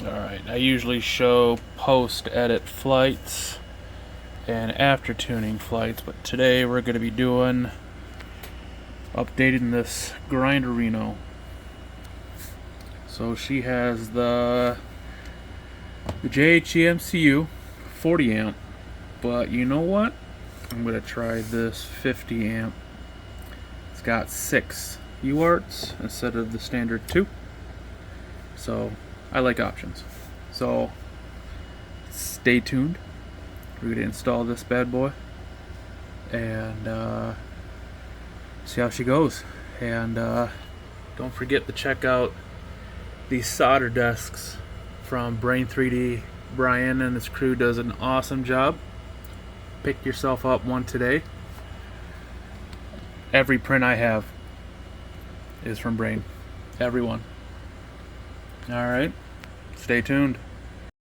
Alright, I usually show post-edit flights and after tuning flights, but today we're going to be doing updating this grinderino. So she has the Jhemcu 40 amp, but you know what? I'm going to try this 50 amp. It's got 6 UARTs instead of the standard 2. So I like options. So stay tuned. We're going to install this bad boy and see how she goes. And don't forget to check out these solder desks from Brain 3D. Brian and his crew does an awesome job. Pick yourself up one today. Every print I have is from Brain. Everyone. Alright, stay tuned.